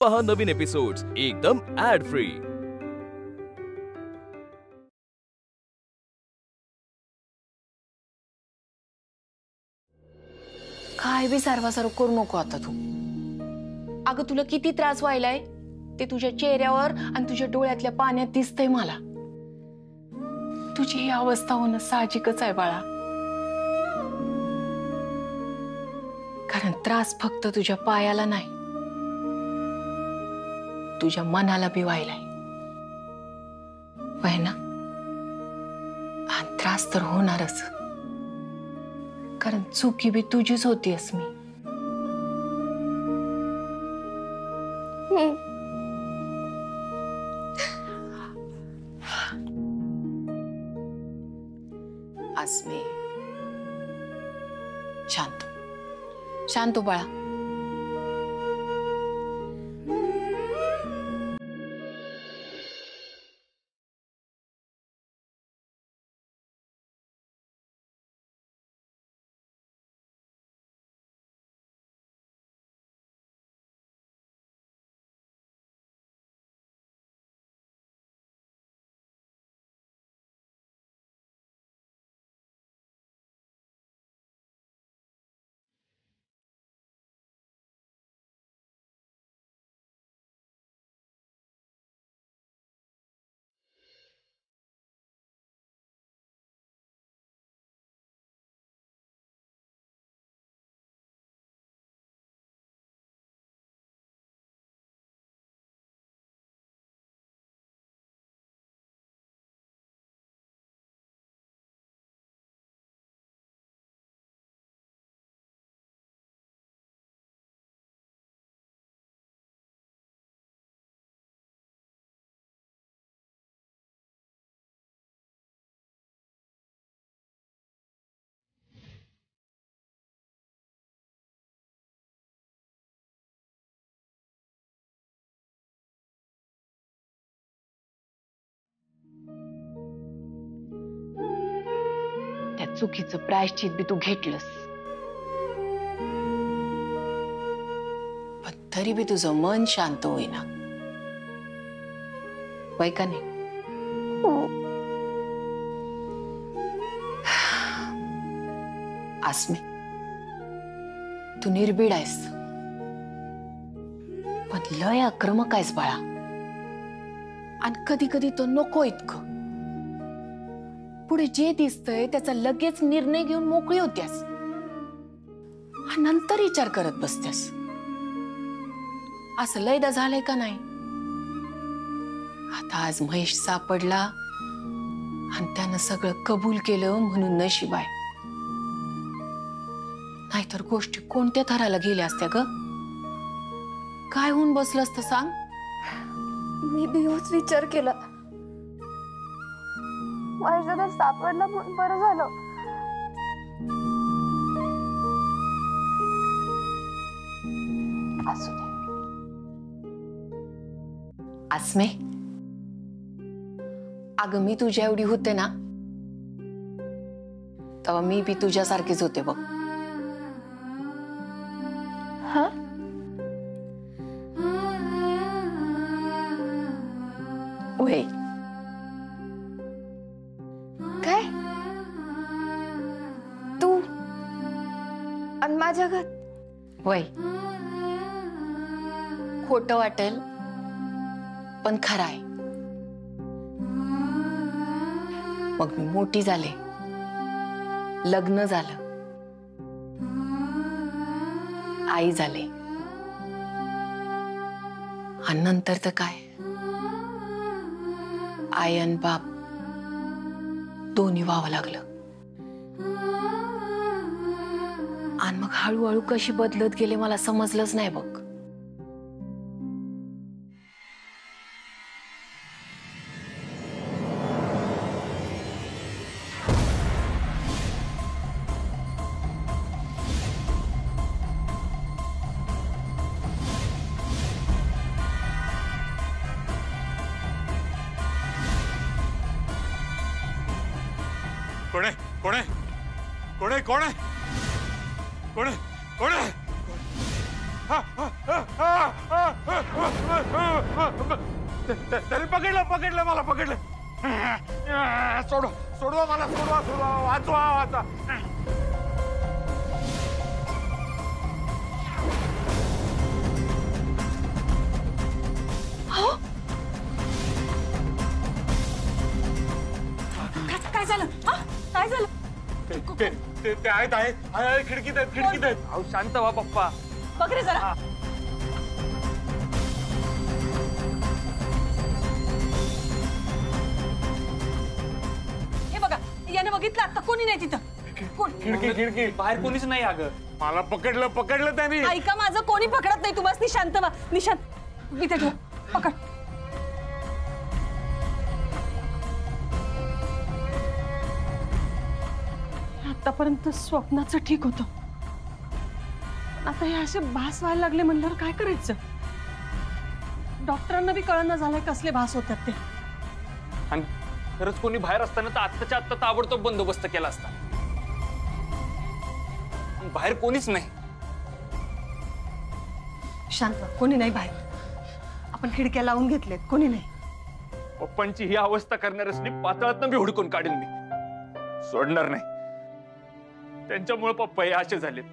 पहा नवीन एपिसोड्स एकदम add free. काय बी सारवासारव करू नको आता तू। अगं तुला किती त्रास व्हायलाय ते तुझ्या चेहऱ्यावर आणि तुझ्या डोळ्यातल्या पाण्यात दिसतंय मला। तुझी ही अवस्था होणं साहजिकच आहे बाळा, कारण त्रास फक्त तुझ्या पायाला नाही तुझ्या मनाला बी व्हायलाय वय ना। आणि त्रास तर होणारच, कारण चुकी बी तुझीच होतीस मी। आसमे शांत शांत हो बाळा। त्या चुकीचं प्रायश्चित बी तू घेतलंस, पण तरी बी तुझं मन शांत होईना वय का नाही? आसमे तू निर्भीड आहेस, पण लय आक्रमक आहेस बाळा। आणि कधी कधी तो नको इतकं पुढे जे दिसतंय त्याचा लगेच निर्णय घेऊन मोकळी होत्यास आणि नंतर विचार करत बसतेस। असं लयदा झालंय का नाही? आता आज महेश सापडला आणि त्यानं सगळं कबूल केलं म्हणून नशीब आहे, नाहीतर गोष्टी कोणत्या थराला गेल्या असत्या ग? काय होऊन बसलं असतं सांग? मी बिहोच विचार केला, माझ्या सापडला म्हणून बरं झालं। असू दे आसमे, अगं मी तुझ्या एवढी होते ना तेव्हा मी बी तुझ्यासारखीच होते बघ। हा? वय काय? तू आणि माझ्या घरात? वय खोटं वाटेल पण खरं आहे। मग मी मोठी झाले, लग्न झालं, आई झाले, आणि नंतर तर काय आई आणि बाप दोन्ही व्हावं लागलं। आणि मग हळूहळू कशी बदलत गेले मला समजलंच नाही बघ। कोण आहे? कोण आहे? कोण आहे? कोण आहे? कोण आहे? कोण आहे? तरी पकडलं मला पकडलं. सोडवा मला, सोडवा वाचवा. काय झालं? काय झालं? ते आहेत खिडकीत आहेत. अहो शांत व्हा पप्पा. बघ रे जरा. हे बघा, याने बघितलं आता कोणी नाही तिथं. कोण? खिडकी बाहेर कोणीच नाही अगं. मला पकडलं त्यांनी. ऐका माझं, कोणी पकडत नाही. तुम्हाला निशांत व्हा. निशांत इथे ठेव. पकड. आतापर्यंत स्वप्नाचं ठीक होतं, आता हे असे भास व्हायला लागले म्हणल्यावर काय करायचं? डॉक्टरांना बी कळना झालंय कसले भास होतात ते. आणि खरंच कोणी बाहेर असताना तर आत्ताच्या आत्ता ताबडतोब बंदोबस्त केला असता. बाहेर कोणीच नाही. शांत व्हा. कोणी नाही बाहेर. आपण खिडक्या लावून घेतलेत. कोणी नाही. पप्पांची ही अवस्था करणाऱ्यासनी पातळातनं बी हुडकून काढेल मी. सोडणार नाही. त्यांच्यामुळे पप्पा हे असे झालेत.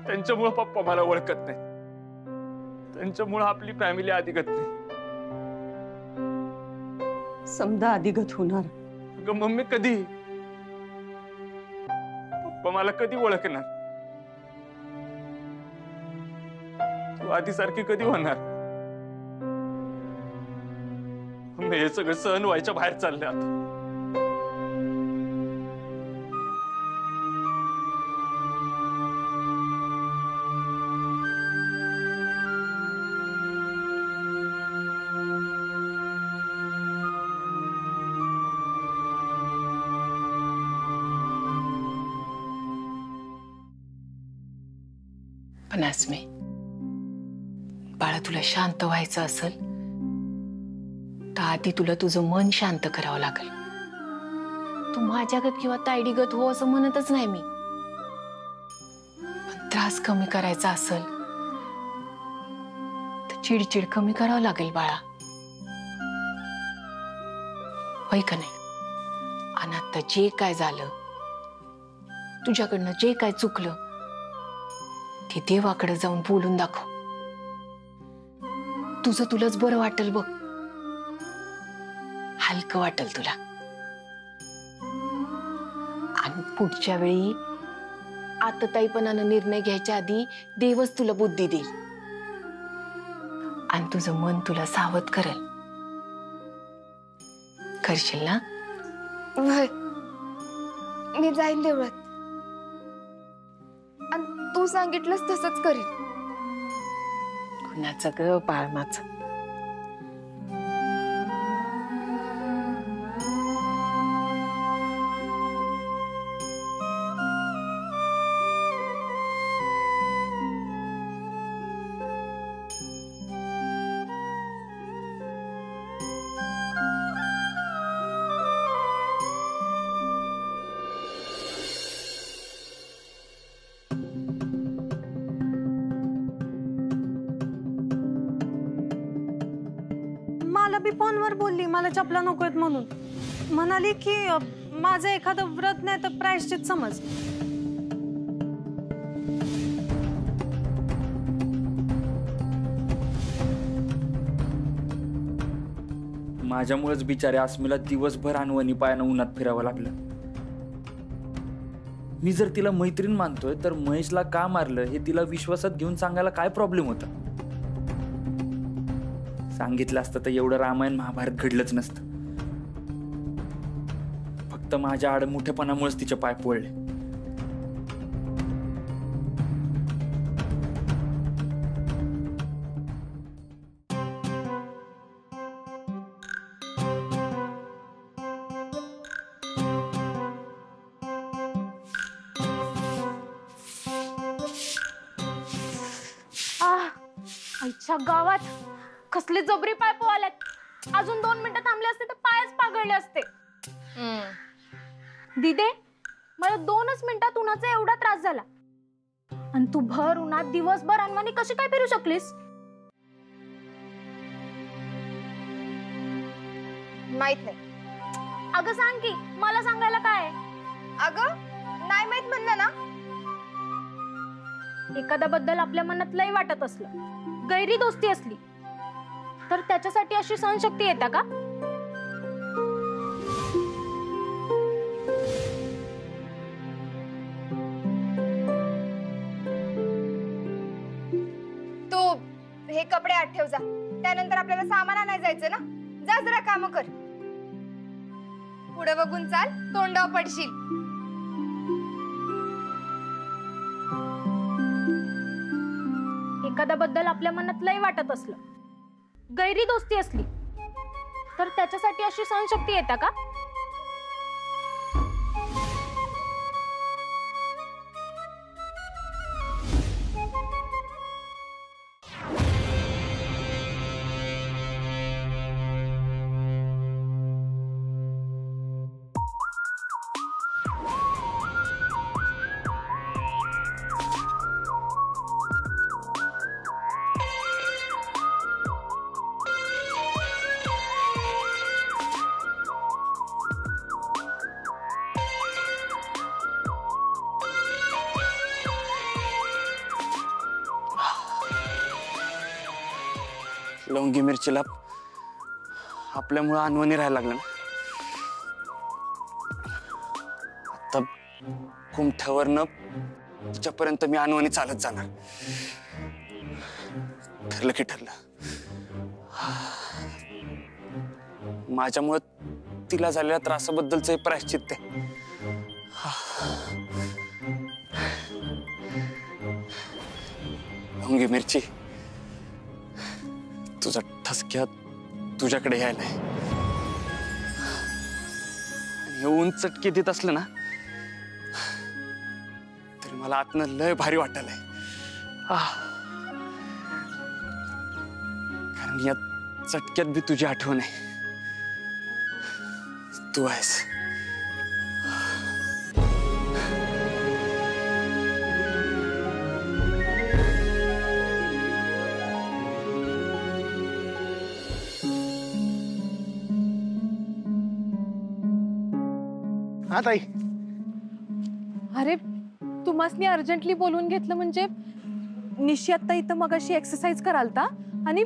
त्यांच्यामुळे पप्पा मला ओळखत नाही. त्यांच्यामुळे आपली फॅमिली अधिगत नाही. समजा अधिगत होणार. अगं मम्मी कधी? पप्पा मला कधी ओळखणार? तू आधीसारखी कधी होणार? मम्मी हे सगळं सहन व्हायच्या बाहेर चाललंय आता. पण आसमे, बाळा, तुला शांत व्हायचं असेल तर आधी तुला तुझं मन शांत करावं लागेल. तू माझ्यागत किंवा तायडीगत हो असं म्हणतच नाही मी, पण त्रास कमी करायचा असेल तर चिडचिड कमी करावं लागेल बाळा. होय का नाही? आणि आता जे काय झालं, तुझ्याकडनं जे काय चुकलं ते देवाकडे जाऊन बोलून दाखव. तुझं तुलाच बरं वाटेल बघ. हलकं वाटेल तुला. आणि पुढच्या वेळी आतताईपणानं निर्णय घ्यायच्या आधी देवच तुला बुद्धी देईल आणि तुझं मन तुला सावध करेल. करशील ना? मी जाईन देवळात आणि तू सांगितलंस तसंच करीन. कुणाचं ग पाळणाचं? मला बी फोनवर बोलली मला चपला नकोत म्हणून. म्हणाली की माझं एखादं व्रत नाही तर प्रायश्चित समज. माझ्यामुळेच बिचारे आसमीला दिवसभर अनवणी पायानं उन्हात फिरावं लागलं. मी जर तिला मैत्रीण मानतोय तर महेशला का मारलं हे तिला विश्वासात घेऊन सांगायला काय प्रॉब्लेम होता? सांगितलं असतं तर एवढं रामायण महाभारत घडलंच नसतं. फक्त माझ्या आडमुठेपणामुळेच तिचे पाय पोळले. आईच्या गावात कसले जबरी पाय पोहालेत. अजून 2 मिनिटं थांबले असते तर पायच पागळले असते. दिदे, मला 2च मिनिटात उन्हाचा एवढा त्रास झाला. आणि तू भर उन्हात दिवसभर अनवाणी कशी काय फिरू शकलीस? माहित नाही. अगं सांग की, मला सांगायला काय? अगं नाही माहित म्हणलं ना. एखाद्याबद्दल आपल्या मनात लय वाटत असलं, गैरी दोस्ती असली, तर त्याच्यासाठी अशी सहनशक्ती येते का? तू हे कपडे आत ठेव जा. त्यानंतर आपल्याला सामान आणायला जायचं ना. जा जरा काम कर. पुढे बघून चाल, तोंडावर पडशील. एखाद्याबद्दल आपल्या मनात लय वाटत असलं, गैरी दोस्ती असली, तर त्याच्यासाठी अशी सहनशक्ती येते का? लवंगी मिरचीला आपल्यामुळं अनवणी राहायला लागलं ना. आता कुमठ्यावरनं तिच्यापर्यंत मी अनवणी चालत जाणार. ठरलं की ठरलं. माझ्यामुळं तिला झालेल्या त्रासाबद्दलचं प्रायश्चित्त आहे. लवंगी मिरची, तुझा ठसक्यात तुझ्याकडे यायलाय. हे ऊन चटके देत असलं ना तरी मला आतनं लय भारी वाटायलंय. कारण या चटक्यात बी तुझी आठवण आहे. तू आहेस. हा ताई. अरे तुम्हाला अर्जंटली बोलून घेतलं म्हणजे निशी आता इथं मगाशी एक्सरसाइज करालता आणि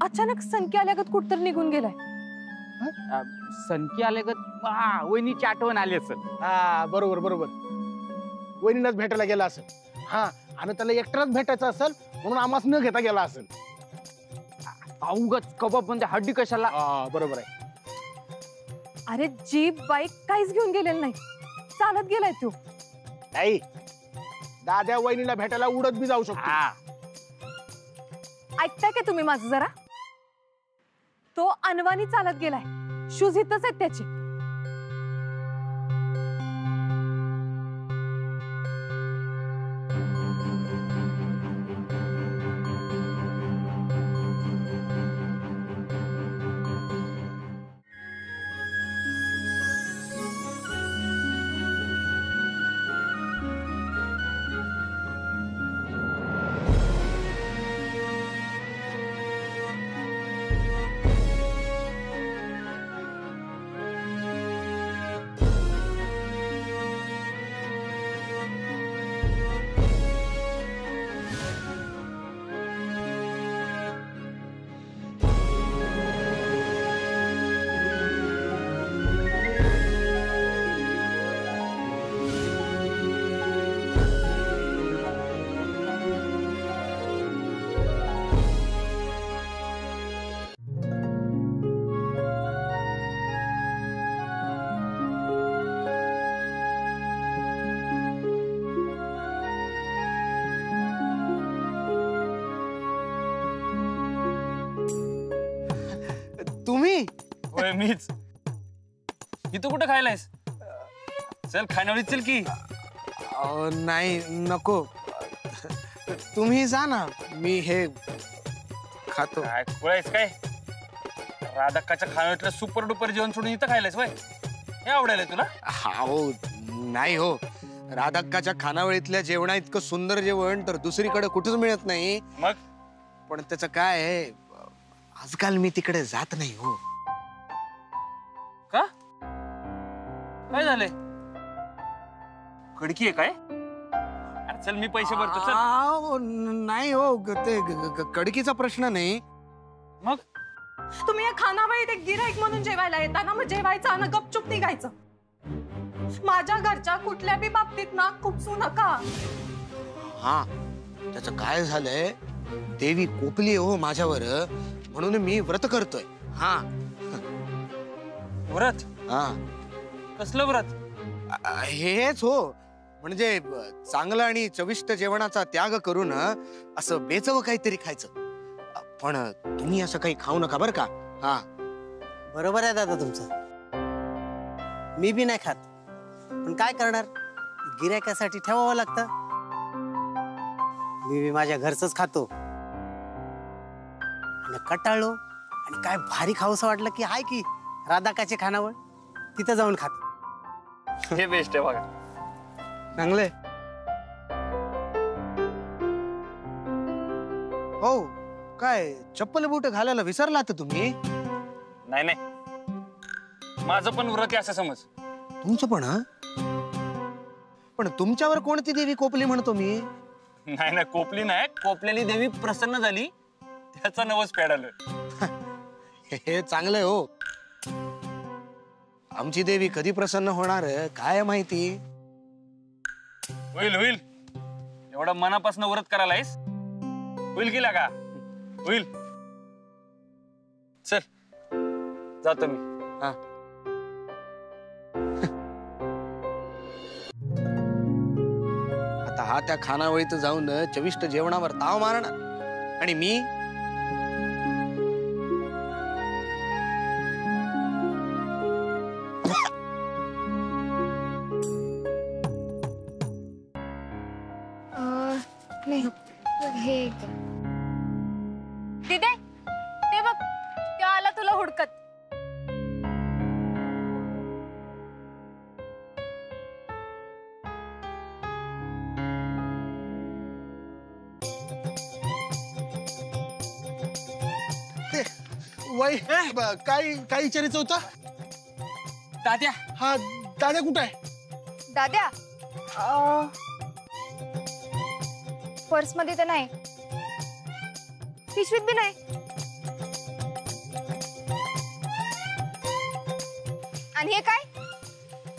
अचानक संख्या आल्यागत कुठतर निघून गेलाय. सनकी आल्यागत वहिनीची आठवण आली असेल. हा बरोबर बरोबर. वहिनीलाच भेटायला गेला असेल. हा आणि त्याला एकट्यालाच भेटायचं असेल म्हणून आम्हाच न घेता गेला असेल. अवघच कबाब म्हणजे हड्डी कशाला. बरोबर आहे. अरे जीप बाईक काहीच घेऊन गेलेलं नाही, चालत गेलाय तो. ताई दाद्या वहिनीला भेटायला उडत बी जाऊ शकतो. ऐकताय का तुम्ही माझं जरा? तो अनवाणी चालत गेलाय. शूज इथंच आहेत त्याचे. तुम्ही? होय मीच. इथं कुठं खायलायस? चल खानावळीत चल की. नाही नको. तुम्ही जा ना, मी हे खातो. काय खुळायस काय? राधाक्काच्या खानावळीतलं सुपर डुपर जेवण सोडून इथं खायलायस वय? हे आवडायला तुला? हो नाही हो, राधाक्काच्या खानावळीतल्या जेवणा इतकं सुंदर जेवण तर दुसरीकडे कुठेच मिळत नाही. मग पण त्याचं काय आहे, आजकाल मी तिकडे जात नाही हो. का काय झालंय? खडकी आहे काय? अरे चल मी पैसे भरतो चल. नाही हो, ते कडकीचा प्रश्न नाही. मग तुम्ही या खानावळीत एक गिऱ्हाईक म्हणून जेवायला येताना मग जेवायचं आणि गपचूप निघायचं. माझ्या घरच्या कुठल्या बी बाबतीत ना खुपसू नका. हा, त्याचं काय झालंय, देवी कोपली हो माझ्यावर, म्हणून मी व्रत करतोय. हा व्रत? हा, कसलं व्रत? हेच हो, म्हणजे चांगलं आणि चविष्ट जेवणाचा त्याग करून असं बेचवं काहीतरी खायचं. पण तुम्ही असं काही खाऊ नका बरं का. हा, बरोबर आहे दादा तुमचं. मी बी नाही खात, पण काय करणार, गिऱ्हाईकासाठी ठेवावं लागतं. मी बी माझ्या घरचंच खातो. आणि कटाळलो आणि काय भारी खाऊसं वाटलं की हाय की राधाकाचे खानावळ, तिथं जाऊन खातो. हे बेस्ट आहे बघा. चांगलंय हो. काय चप्पल बूट घालायला विसरला तर तुम्ही? नाही नाही, माझं पण व्रत आहे असं समज. तुमचं पण? हा, पण तुमच्यावर कोणती देवी कोपली म्हणतो मी? नाही नाही, कोपली नाही, कोपलेली देवी प्रसन्न झाली, त्याचा नवस फेडालोय. हे चांगलंय हो. आमची देवी कधी प्रसन्न होणार काय माहिती. होईल होईल, एवढं मनापासून व्रत करायला आहेस, होईल की लागा, होईल. चल जातो मी. हा, आता हा त्या खानावळीत जाऊन चविष्ट जेवणावर ताव मारणार आणि मी नाही हे दिदे ते बघ, ते आला तुला हुडकत. वय काय काय विचारायचं होतं? तात्या, हा, दादा कुठं आहे? दाद्या पर्स मध्ये तर नाही, पिशवीत बी नाही. आणि हे काय,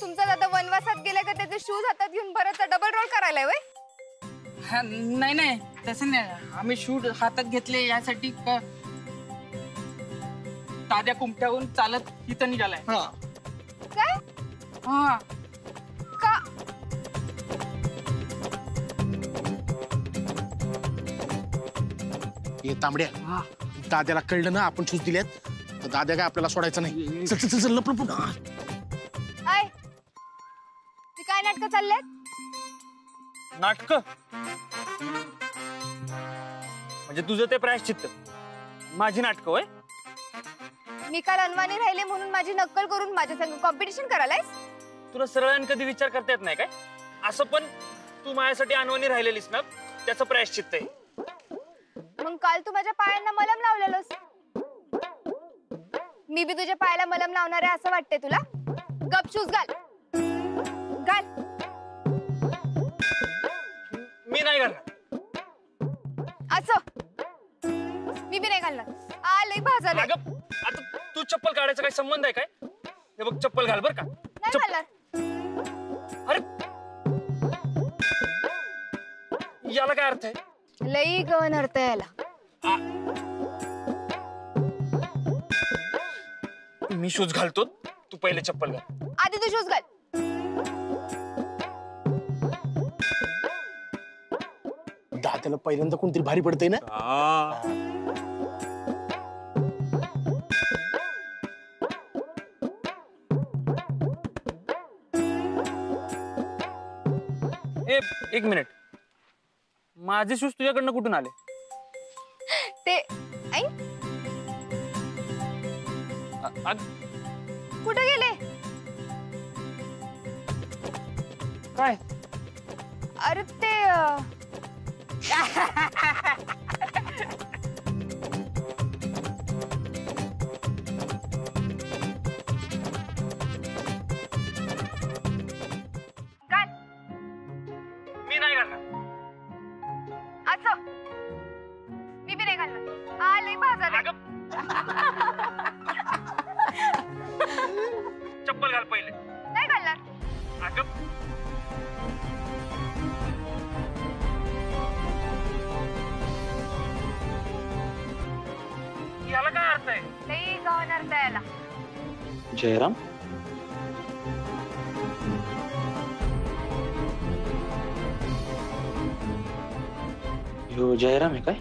तुमचा दादा वनवासात गेला का त्याचे शूज हातात घेऊन परत डबल रोल करायला वय? नाही नाही, तसं नाही. आम्ही शूट हातात घेतले यासाठी का तात्या कुमट्याहून चालत इथं निघालाय. काय? हा, का? हे तांबड्या, दाद्याला कळलं ना आपण शूज दिल्यात तर दाद्या काय आपल्याला सोडायचं नाही. चल चल चल, लप लप. आय ती काय नाटकं चालल्यात? नाटक म्हणजे तुझं ते प्रायश्चित्त, माझी नाटकं होय? मी काल अनवाणी राहिले म्हणून माझी नक्कल करून माझ्या संग कॉम्पिटिशन करायलायस? तुला सरळ कधी विचार करता येत नाही काय? असं पण तू माझ्यासाठी अनवाणी राहिलेलीस ना, त्याचं प्रायश्चित्त आहे. मग काल तू माझ्या पायांना मलम लावलेलंस, मी बी तुझ्या पायाला मलम लावणार आहे असं वाटतंय तुला? गप शूज घाल, घाल. मी नाही घालणार. असं मी बी नाही घालणार. लई भाजायला. अगं, आता तू चप्पल काढायचा काय संबंध आहे काय? हे बघ, चप्पल घाल बर का. नाही घालणार. अरे याला काय अर्थ आहे? लई गवन अर्थ याला. मी शूज घालतो, तू पहिले चप्पल घाल. आधी तू शूज घाल. दाद्याला पहिल्यांदा कोणतरी भारी पडतंय ना. एक मिनिट, माझे शूज तुझ्याकडनं कुठून आले? ते कुठे गेले? काय अरे ते घाल. मी नाही घालणार. असं मी बी नाही घालणार. हा लई भाजा नाही. चप्पल घाल पहिले. नाही घालणार. अगं याला काय अर्थ आहे? लई गावणार द्यायला. जयराम ह्यो जयराम आहे काय?